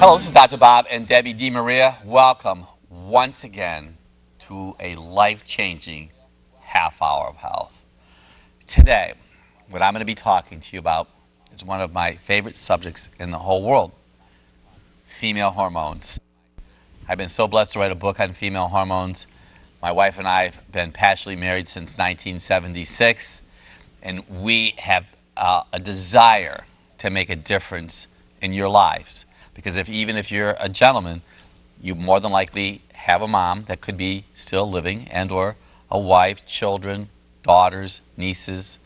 Hello, this is Dr. Bob and Debbie DeMaria. Welcome once again to a life-changing half hour of health. Today, what I'm going to be talking to you about is one of my favorite subjects in the whole world, female hormones. I've been so blessed to write a book on female hormones. My wife and I have been passionately married since 1976, and we have a desire to make a difference in your lives. Because even if you're a gentleman, you more than likely have a mom that could be still living, and or a wife, children, daughters, nieces.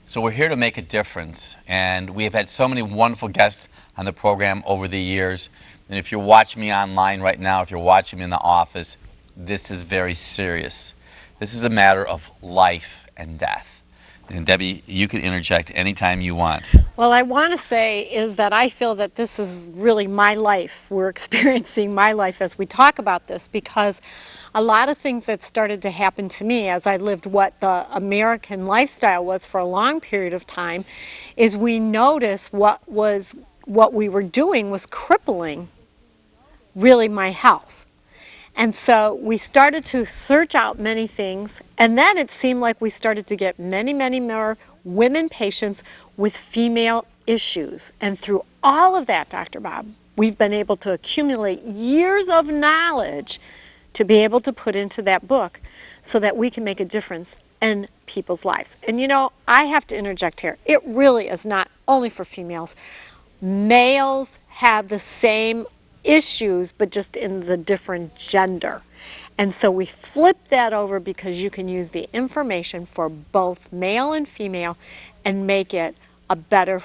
So we're here to make a difference, and we have had so many wonderful guests on the program over the years. And if you're watching me online right now, if you're watching me in the office, this is very serious. This is a matter of life and death. And Debbie, you can interject anytime you want. Well, I want to say is that I feel that this is really my life. We're experiencing my life as we talk about this, because a lot of things that started to happen to me as I lived what the American lifestyle was for a long period of time is we noticed what we were doing was crippling really my health. And so we started to search out many things, and then it seemed like we started to get many, many more women patients with female issues. And through all of that, Dr. Bob, we've been able to accumulate years of knowledge to be able to put into that book so that we can make a difference in people's lives. And you know, I have to interject here. It really is not only for females. Males have the same issues, but just in the different gender. And so we flip that over because you can use the information for both male and female and make it a better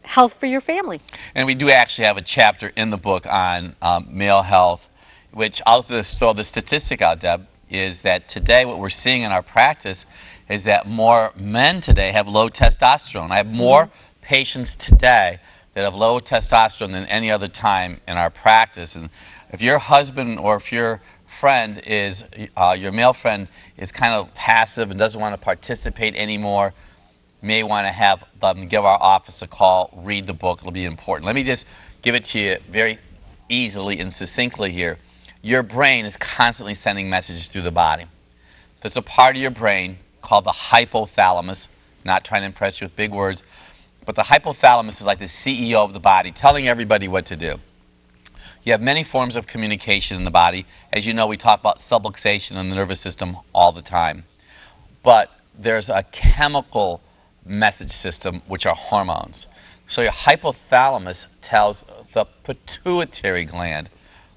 health for your family. And we do actually have a chapter in the book on male health, which I'll just throw the statistic out, Deb, is that today what we're seeing in our practice is that more men today have low testosterone. I have more patients today that have low testosterone than any other time in our practice. And if your husband or if your friend is, your male friend is kind of passive and doesn't want to participate anymore, may want to have them give our office a call, read the book. It'll be important. Let me just give it to you very easily and succinctly here. Your brain is constantly sending messages through the body. There's a part of your brain called the hypothalamus, not trying to impress you with big words, but the hypothalamus is like the CEO of the body, telling everybody what to do. You have many forms of communication in the body. As you know, we talk about subluxation in the nervous system all the time. But there's a chemical message system, which are hormones. So your hypothalamus tells the pituitary gland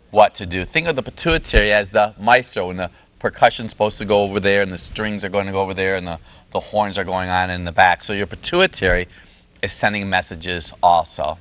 what to do. Think of the pituitary as the maestro, and the percussion's supposed to go over there, and the strings are going to go over there, and the horns are going on in the back. So your pituitary is sending messages also.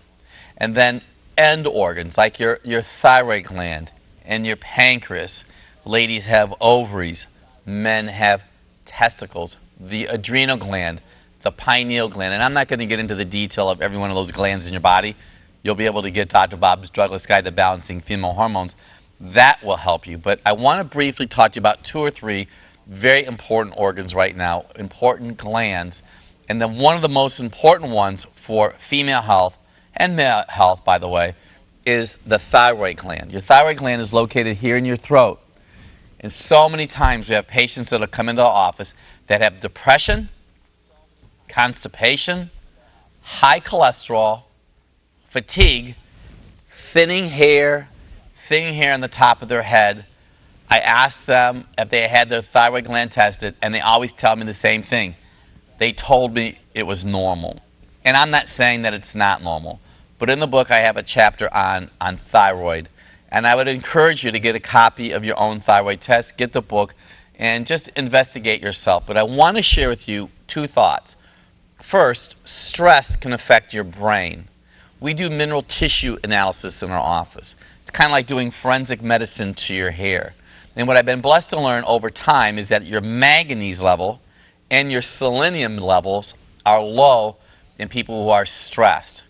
And then end organs like your thyroid gland and your pancreas. Ladies have ovaries, men have testicles, the adrenal gland, the pineal gland. And I'm not going to get into the detail of every one of those glands in your body. You'll be able to get Dr. Bob's Drugless Guide to Balancing Female Hormones. That will help you. But I want to briefly talk to you about 2 or 3 very important organs right now, important glands. And then one of the most important ones for female health, and male health, by the way, is the thyroid gland. Your thyroid gland is located here in your throat. And so many times we have patients that will come into the office that have depression, constipation, high cholesterol, fatigue, thinning hair on the top of their head. I ask them if they had their thyroid gland tested, and they always tell me the same thing. They told me it was normal. And I'm not saying that it's not normal. But in the book, I have a chapter on thyroid. And I would encourage you to get a copy of your own thyroid test, get the book, and just investigate yourself. But I want to share with you 2 thoughts. First, stress can affect your brain. We do mineral tissue analysis in our office. It's kind of like doing forensic medicine to your hair. And what I've been blessed to learn over time is that your manganese level and your selenium levels are low in people who are stressed.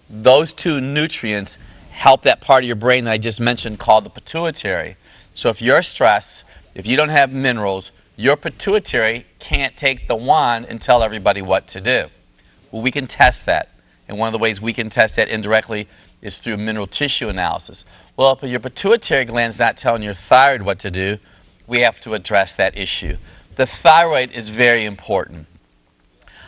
Those 2 nutrients help that part of your brain that I just mentioned called the pituitary. So if you're stressed, if you don't have minerals, your pituitary can't take the wand and tell everybody what to do. Well, we can test that. And one of the ways we can test that indirectly is through mineral tissue analysis. Well, if your pituitary gland is not telling your thyroid what to do, we have to address that issue. The thyroid is very important.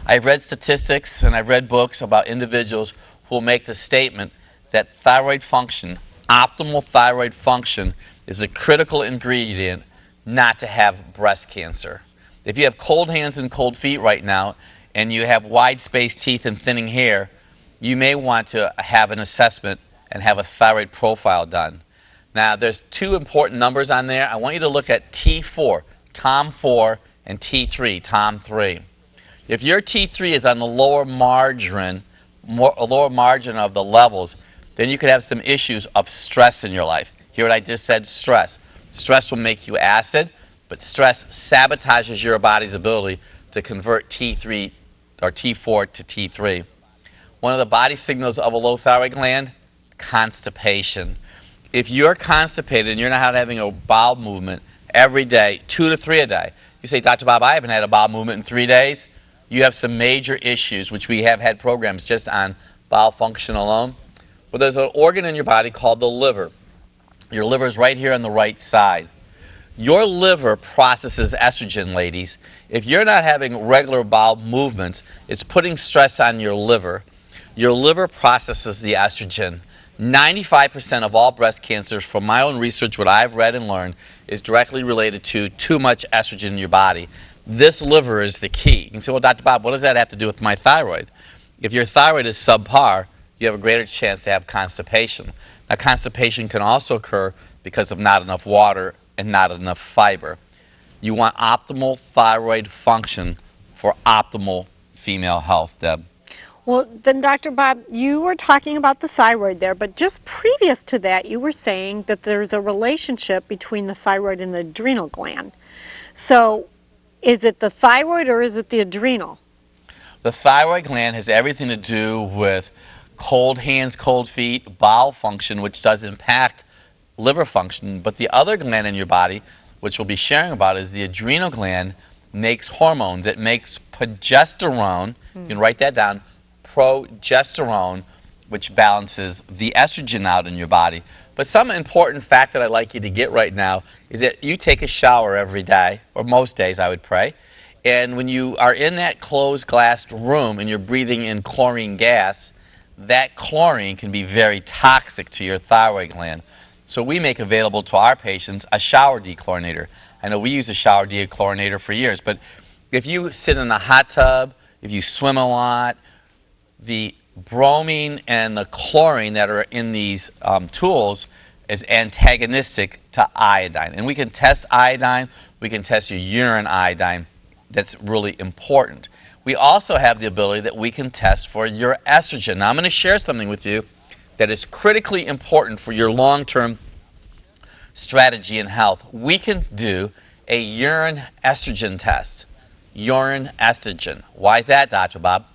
I've read statistics and I've read books about individuals who will make the statement that thyroid function, optimal thyroid function, is a critical ingredient not to have breast cancer. If you have cold hands and cold feet right now and you have wide-spaced teeth and thinning hair, you may want to have an assessment and have a thyroid profile done. Now, there's two important numbers on there. I want you to look at T4, TOM4, and T3, TOM3. If your T3 is on the lower margin of the levels, then you could have some issues of stress in your life. Hear what I just said? Stress. Stress will make you acid, but stress sabotages your body's ability to convert T3 or T4 to T3. One of the body signals of a low thyroid gland, constipation. If you're constipated and you're not having a bowel movement every day, 2 to 3 a day, you say, Dr. Bob, I haven't had a bowel movement in 3 days. You have some major issues, which we have had programs just on bowel function alone. But there's an organ in your body called the liver. Your liver is right here on the right side. Your liver processes estrogen, ladies. If you're not having regular bowel movements, it's putting stress on your liver. Your liver processes the estrogen. 95% of all breast cancers, from my own research, what I've read and learned, is directly related to too much estrogen in your body. This liver is the key. You can say, well, Dr. Bob, what does that have to do with my thyroid? If your thyroid is subpar, you have a greater chance to have constipation. Now, constipation can also occur because of not enough water and not enough fiber. You want optimal thyroid function for optimal female health, Deb. Well, then, Dr. Bob, you were talking about the thyroid there, but just previous to that, you were saying that there's a relationship between the thyroid and the adrenal gland. So, is it the thyroid or is it the adrenal? The thyroid gland has everything to do with cold hands, cold feet, bowel function, which does impact liver function. But the other gland in your body, which we'll be sharing about, is the adrenal gland, makes hormones. It makes progesterone. You can write that down. Progesterone, which balances the estrogen out in your body. But some important fact that I'd like you to get right now is that you take a shower every day, or most days I would pray, and when you are in that closed glassed room and you're breathing in chlorine gas, that chlorine can be very toxic to your thyroid gland. So we make available to our patients a shower dechlorinator. I know we use a shower dechlorinator for years, but if you sit in a hot tub, if you swim a lot, the bromine and the chlorine that are in these tools is antagonistic to iodine. And we can test iodine, we can test your urine iodine. That's really important. We also have the ability that we can test for your estrogen. Now I'm going to share something with you that is critically important for your long-term strategy in health. We can do a urine estrogen test. Urine estrogen. Why is that, Dr. Bob?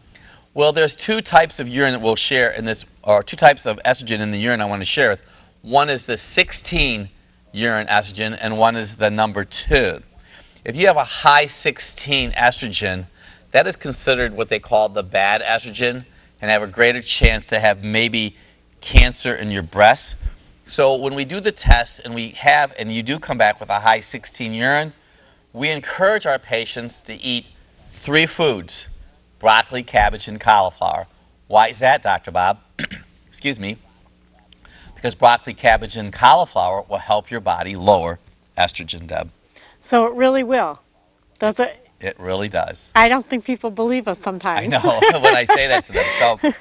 Well, there's 2 types of urine that we'll share in this, or 2 types of estrogen in the urine I want to share with. One is the 16 urine estrogen, and one is the number 2. If you have a high 16 estrogen, that is considered what they call the bad estrogen and have a greater chance to have maybe cancer in your breasts. So when we do the test and you do come back with a high 16 urine, we encourage our patients to eat 3 foods: broccoli, cabbage, and cauliflower. Why is that, Dr. Bob? Excuse me. Because broccoli, cabbage, and cauliflower will help your body lower estrogen, Deb. So it really will, does it? It really does. I don't think people believe us sometimes. I know when I say that to them. So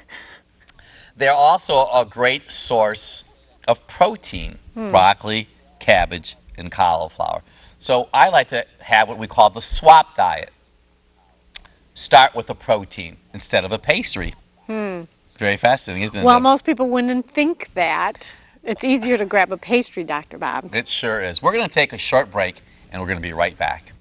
they're also a great source of protein, broccoli, cabbage, and cauliflower. So I like to have what we call the swap diet. Start with a protein instead of a pastry. Very fascinating, isn't it? Well, most people wouldn't think that. It's easier to grab a pastry, Dr. Bob. It sure is. We're going to take a short break, and we're going to be right back.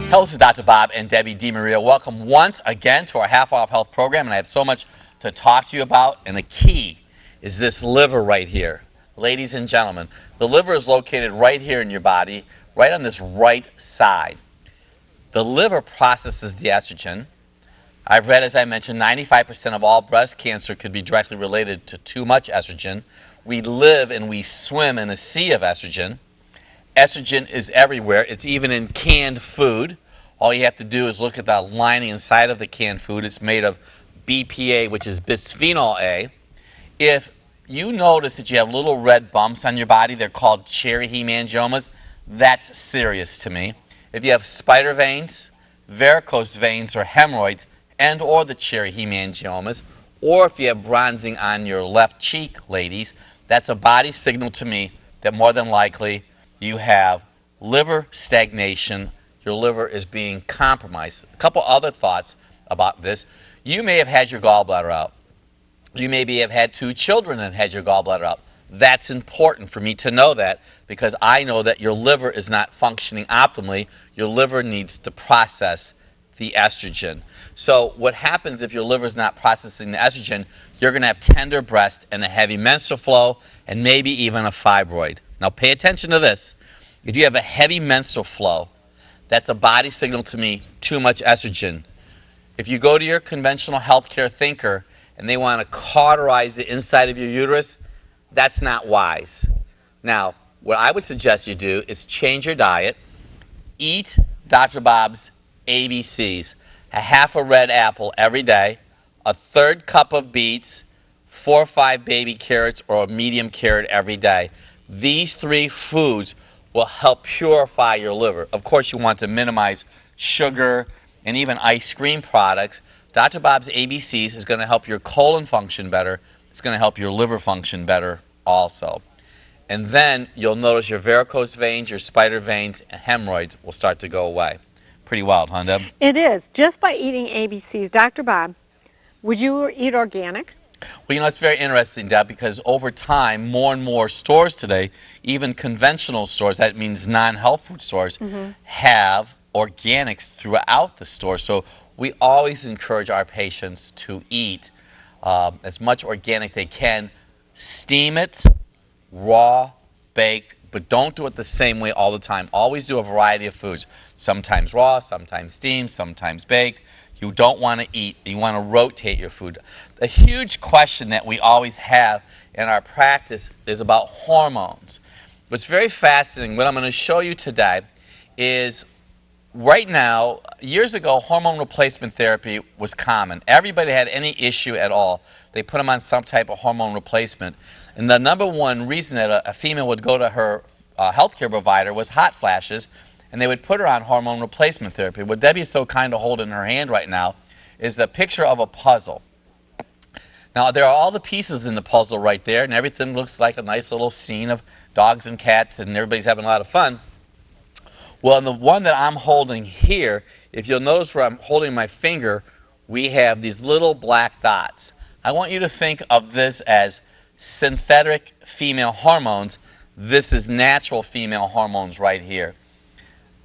Hello, this is Dr. Bob and Debbie DiMaria. Welcome once again to our Half Off Health program, and I have so much to talk to you about, and the key is this liver right here. ladies and gentlemen, the liver is located right here in your body, right on this right side. The liver processes the estrogen. I've read, as I mentioned, 95% of all breast cancer could be directly related to too much estrogen. We live and we swim in a sea of estrogen. Estrogen is everywhere. It's even in canned food. All you have to do is look at the lining inside of the canned food. It's made of BPA, which is bisphenol A. If you notice that you have little red bumps on your body, they're called cherry hemangiomas. That's serious to me. If you have spider veins, varicose veins, or hemorrhoids, and or the cherry hemangiomas, or if you have bronzing on your left cheek, ladies, that's a body signal to me that more than likely you have liver stagnation. Your liver is being compromised. A couple other thoughts about this. You may have had your gallbladder out. You maybe have had 2 children and had your gallbladder out. That's important for me to know that, because I know that your liver is not functioning optimally. Your liver needs to process the estrogen. So what happens if your liver is not processing the estrogen, you're going to have tender breast and a heavy menstrual flow and maybe even a fibroid. Now pay attention to this. If you have a heavy menstrual flow, that's a body signal to me, too much estrogen. If you go to your conventional healthcare thinker and they want to cauterize the inside of your uterus, that's not wise. Now, what I would suggest you do is change your diet, eat Dr. Bob's ABCs, a half a red apple every day, a 1/3 cup of beets, 4 or 5 baby carrots, or a medium carrot every day. These 3 foods will help purify your liver. Of course, you want to minimize sugar and even ice cream products. Dr. Bob's ABCs is going to help your colon function better. It's going to help your liver function better also. And then you'll notice your varicose veins, your spider veins, and hemorrhoids will start to go away. Pretty wild, huh, Deb? It is. Just by eating ABCs. Dr. Bob, would you eat organic? Well, you know, it's very interesting, Deb, because over time, more and more stores today, even conventional stores, that means non-health food stores, have organics throughout the store. So we always encourage our patients to eat as much organic they can. Steam it, raw, baked, but don't do it the same way all the time. Always do a variety of foods. Sometimes raw, sometimes steamed, sometimes baked. You don't want to eat. You want to rotate your food. A huge question that we always have in our practice is about hormones. What's very fascinating, what I'm going to show you today is right now, years ago, hormone replacement therapy was common. Everybody had any issue at all, they put them on some type of hormone replacement. And the number one reason that a female would go to her healthcare provider was hot flashes, and they would put her on hormone replacement therapy. What Debbie is so kind to hold in her hand right now is a picture of a puzzle. Now, there are all the pieces in the puzzle right there, and everything looks like a nice little scene of dogs and cats, and everybody's having a lot of fun. Well, in the one that I'm holding here, if you'll notice where I'm holding my finger, we have these little black dots. I want you to think of this as synthetic female hormones. This is natural female hormones right here.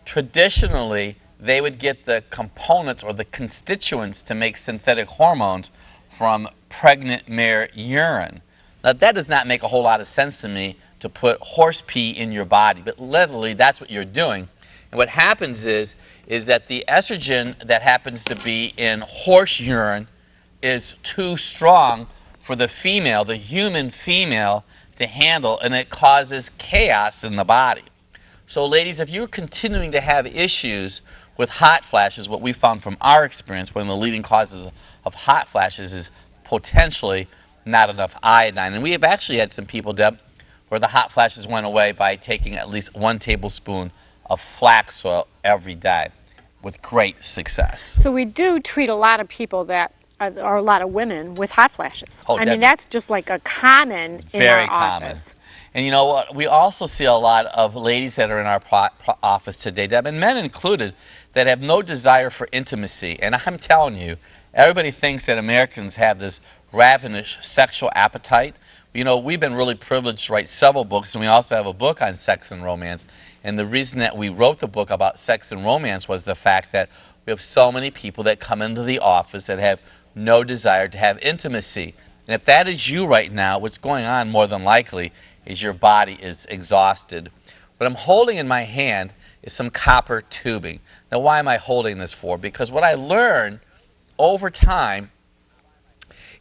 Traditionally, they would get the components or the constituents to make synthetic hormones from pregnant mare urine. Now, that does not make a whole lot of sense to me, to put horse pee in your body, but literally that's what you're doing. And what happens is that the estrogen that happens to be in horse urine is too strong for the female, the human female, to handle, and it causes chaos in the body. So ladies, if you're continuing to have issues with hot flashes, what we found from our experience, one of the leading causes of hot flashes is potentially not enough iodine. And we have actually had some people, Deb, where the hot flashes went away by taking at least 1 tablespoon of flax oil every day with great success. So we do treat a lot of people that or a lot of women with hot flashes. Oh, I mean, that's just like a common in very our common. office. And you know what? We also see a lot of ladies that are in our office today, Deb, and men included, that have no desire for intimacy. And I'm telling you, everybody thinks that Americans have this ravenous sexual appetite. You know, we've been really privileged to write several books, and we also have a book on sex and romance. And the reason that we wrote the book about sex and romance was the fact that we have so many people that come into the office that have no desire to have intimacy. And if that is you right now, what's going on more than likely is your body is exhausted. What I'm holding in my hand is some copper tubing. Now, why am I holding this for? Because what I learned over time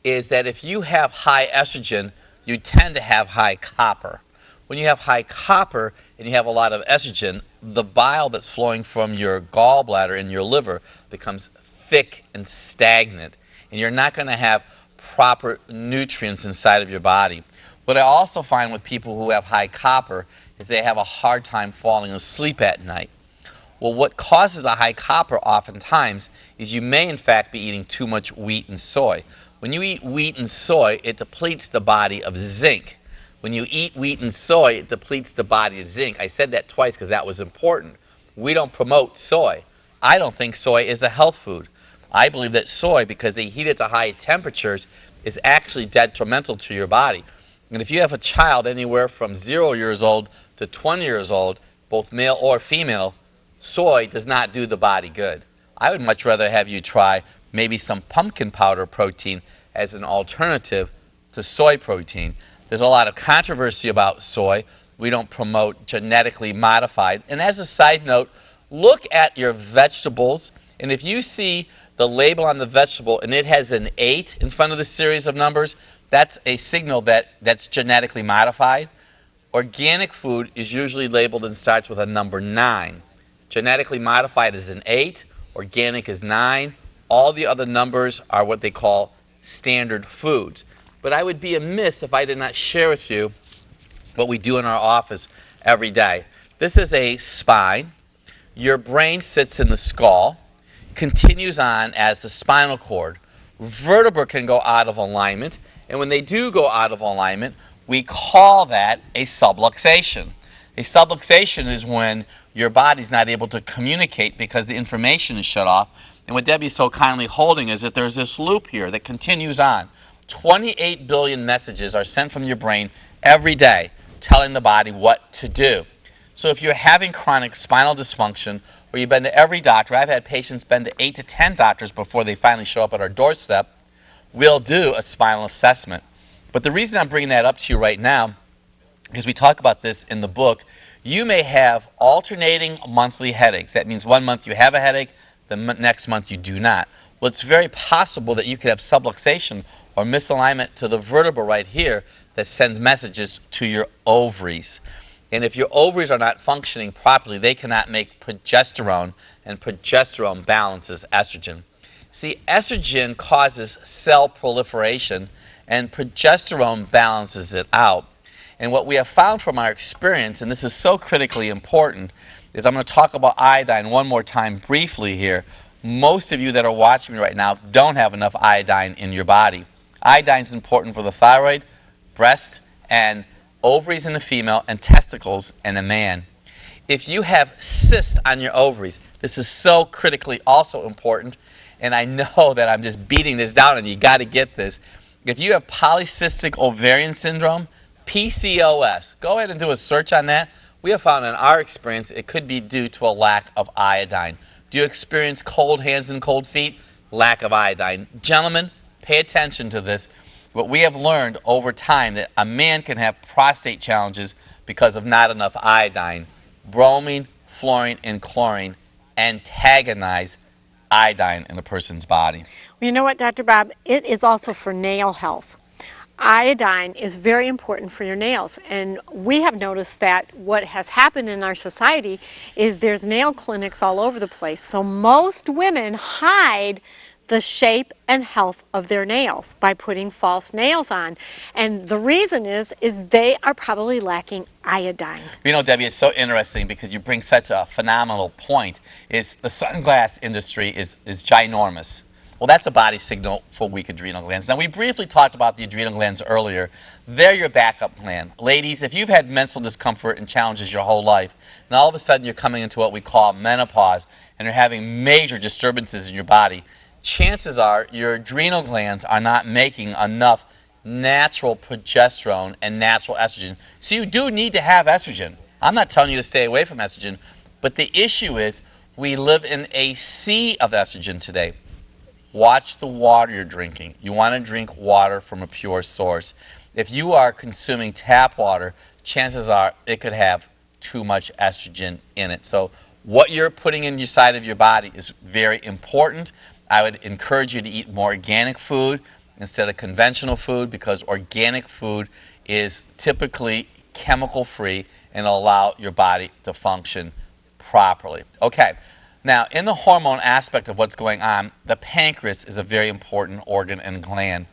is that if you have high estrogen, you tend to have high copper. When you have high copper and you have a lot of estrogen, the bile that's flowing from your gallbladder and your liver becomes thick and stagnant, and you're not going to have proper nutrients inside of your body. What I also find with people who have high copper is they have a hard time falling asleep at night. Well, what causes the high copper oftentimes is you may in fact be eating too much wheat and soy. When you eat wheat and soy, it depletes the body of zinc. When you eat wheat and soy, it depletes the body of zinc. I said that twice because that was important. We don't promote soy. I don't think soy is a health food. I believe that soy, because they heat it to high temperatures, is actually detrimental to your body. And if you have a child anywhere from 0 years old to 20 years old, both male or female, soy does not do the body good. I would much rather have you try maybe some pumpkin powder protein as an alternative to soy protein. There's a lot of controversy about soy. We don't promote genetically modified. And as a side note, look at your vegetables, and if you see the label on the vegetable and it has an 8 in front of the series of numbers, that's a signal that that's genetically modified. Organic food is usually labeled and starts with a number 9. Genetically modified is an 8, organic is 9. All the other numbers are what they call standard foods. But I would be amiss if I did not share with you what we do in our office every day. This is a spine. Your brain sits in the skull, continues on as the spinal cord. Vertebrae can go out of alignment, and when they do go out of alignment, we call that a subluxation. A subluxation is when your body's not able to communicate because the information is shut off. And what Debbie's so kindly holding is that there's this loop here that continues on. 28 billion messages are sent from your brain every day telling the body what to do. So if you're having chronic spinal dysfunction, or you've been to every doctor, I've had patients been to 8 to 10 doctors before they finally show up at our doorstep, we'll do a spinal assessment. But the reason I'm bringing that up to you right now, because we talk about this in the book, you may have alternating monthly headaches. That means 1 month you have a headache, the next month you do not. Well, it's very possible that you could have subluxation or misalignment to the vertebra right here that sends messages to your ovaries. And if your ovaries are not functioning properly, they cannot make progesterone, and progesterone balances estrogen. See, estrogen causes cell proliferation, and progesterone balances it out. And what we have found from our experience, and this is so critically important, is I'm going to talk about iodine one more time briefly here. Most of you that are watching me right now don't have enough iodine in your body. Iodine is important for the thyroid, breast, and ovaries in a female, and testicles in a man. If you have cysts on your ovaries, this is so critically also important, and I know that I'm just beating this down and you got to get this. If you have polycystic ovarian syndrome, PCOS, go ahead and do a search on that. We have found in our experience it could be due to a lack of iodine. Do you experience cold hands and cold feet? Lack of iodine. Gentlemen, pay attention to this. What we have learned over time that a man can have prostate challenges because of not enough iodine. Bromine, fluorine, and chlorine antagonize iodine in a person's body. Well, you know what, Dr. Bob? It is also for nail health. Iodine is very important for your nails, and we have noticed that what has happened in our society is there's nail clinics all over the place. So most women hide the shape and health of their nails by putting false nails on, and the reason is they are probably lacking iodine. You know, Debbie, it's so interesting because you bring such a phenomenal point. Is the sunglass industry is ginormous. Well, that's a body signal for weak adrenal glands. Now, we briefly talked about the adrenal glands earlier. They're your backup gland. Ladies, if you've had menstrual discomfort and challenges your whole life, and all of a sudden you're coming into what we call menopause, and you're having major disturbances in your body, chances are your adrenal glands are not making enough natural progesterone and natural estrogen. So you do need to have estrogen. I'm not telling you to stay away from estrogen, but the issue is we live in a sea of estrogen today. Watch the water you're drinking. You want to drink water from a pure source. If you are consuming tap water, chances are it could have too much estrogen in it. So what you're putting in your side of your body is very important. I would encourage you to eat more organic food instead of conventional food, because organic food is typically chemical free and allow your body to function properly. Okay, now in the hormone aspect of what's going on, the pancreas is a very important organ and gland.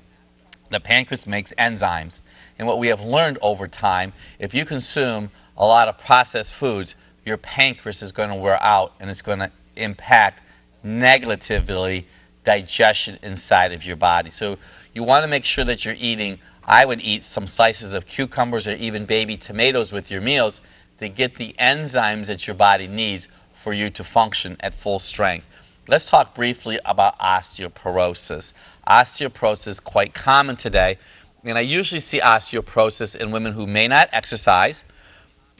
The pancreas makes enzymes, and what we have learned over time, if you consume a lot of processed foods, your pancreas is going to wear out and it's going to impact negatively digestion inside of your body. So you want to make sure that you're eating, I would eat some slices of cucumbers or even baby tomatoes with your meals to get the enzymes that your body needs for you to function at full strength. Let's talk briefly about osteoporosis. Osteoporosis is quite common today, and I usually see osteoporosis in women who may not exercise.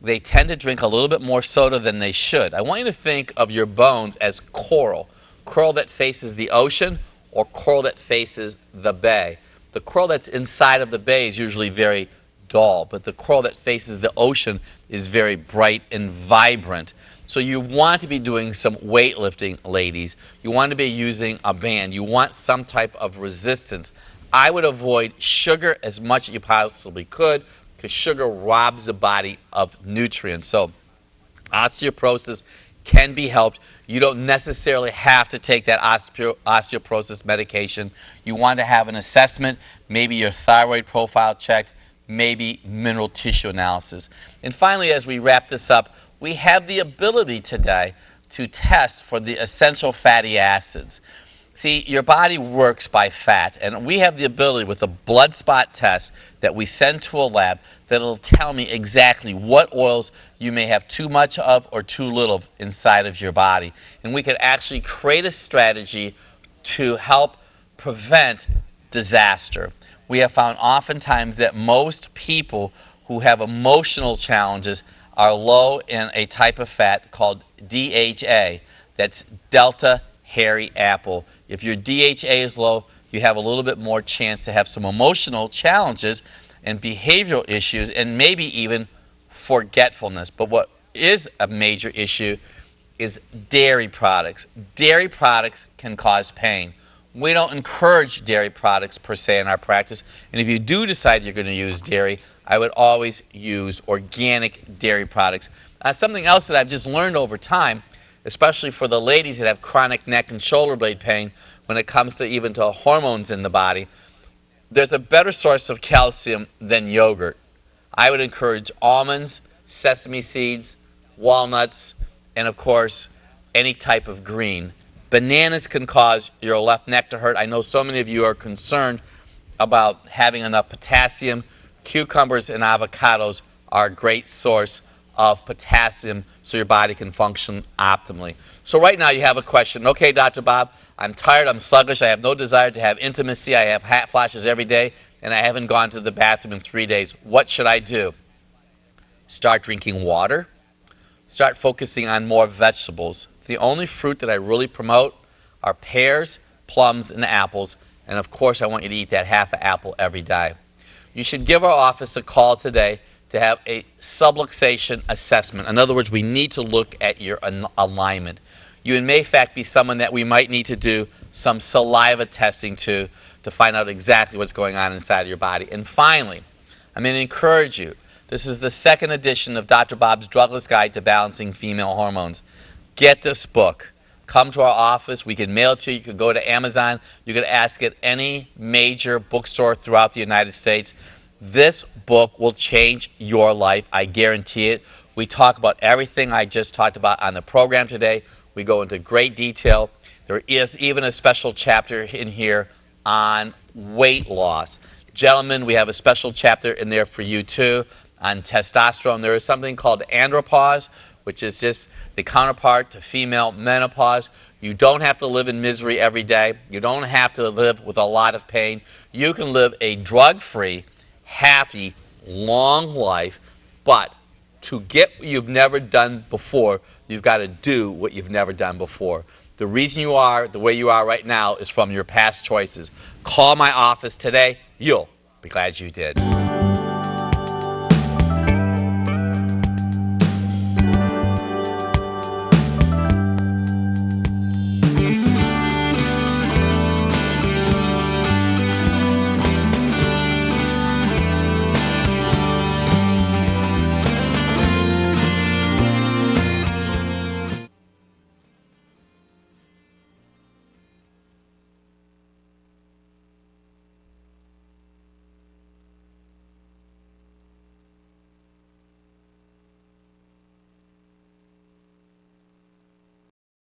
They tend to drink a little bit more soda than they should. I want you to think of your bones as coral. Coral that faces the ocean or coral that faces the bay. The coral that's inside of the bay is usually very dull, but the coral that faces the ocean is very bright and vibrant. So you want to be doing some weightlifting, ladies. You want to be using a band. You want some type of resistance. I would avoid sugar as much as you possibly could, because sugar robs the body of nutrients. So osteoporosis can be helped. You don't necessarily have to take that osteoporosis medication. You want to have an assessment, maybe your thyroid profile checked, maybe mineral tissue analysis. And finally, as we wrap this up, we have the ability today to test for the essential fatty acids. See, your body works by fat, and we have the ability with a blood spot test that we send to a lab that will tell me exactly what oils you may have too much of or too little of inside of your body. And we could actually create a strategy to help prevent disaster. We have found oftentimes that most people who have emotional challenges are low in a type of fat called DHA. That's delta hairy apple. If your DHA is low, you have a little bit more chance to have some emotional challenges and behavioral issues and maybe even forgetfulness. But what is a major issue is dairy products. Dairy products can cause pain. We don't encourage dairy products per se in our practice, and if you do decide you're going to use dairy, I would always use organic dairy products. Something else that I've just learned over time, especially for the ladies that have chronic neck and shoulder blade pain when it comes to even to hormones in the body, there's a better source of calcium than yogurt. I would encourage almonds, sesame seeds, walnuts, and of course, any type of green. Bananas can cause your left neck to hurt. I know so many of you are concerned about having enough potassium. Cucumbers and avocados are a great source of potassium so your body can function optimally. So right now you have a question. Okay, Dr. Bob, I'm tired, I'm sluggish, I have no desire to have intimacy, I have hot flashes every day, and I haven't gone to the bathroom in 3 days. What should I do? Start drinking water. Start focusing on more vegetables. The only fruit that I really promote are pears, plums, and apples. And of course, I want you to eat that half an apple every day. You should give our office a call today to have a subluxation assessment. In other words, we need to look at your alignment. You may in fact be someone that we might need to do some saliva testing to find out exactly what's going on inside of your body. And finally, I'm going to encourage you. This is the second edition of Dr. Bob's Drugless Guide to Balancing Female Hormones. Get this book. Come to our office. We can mail it to you. You can go to Amazon. You can ask at any major bookstore throughout the United States. This book will change your life. I guarantee it. We talk about everything I just talked about on the program today. We go into great detail. There is even a special chapter in here on weight loss. Gentlemen, we have a special chapter in there for you too on testosterone. There is something called andropause, which is just the counterpart to female menopause. You don't have to live in misery every day. You don't have to live with a lot of pain. You can live a drug-free, happy, long life, but to get what you've never done before, you've got to do what you've never done before. The reason you are the way you are right now is from your past choices. Call my office today. You'll be glad you did.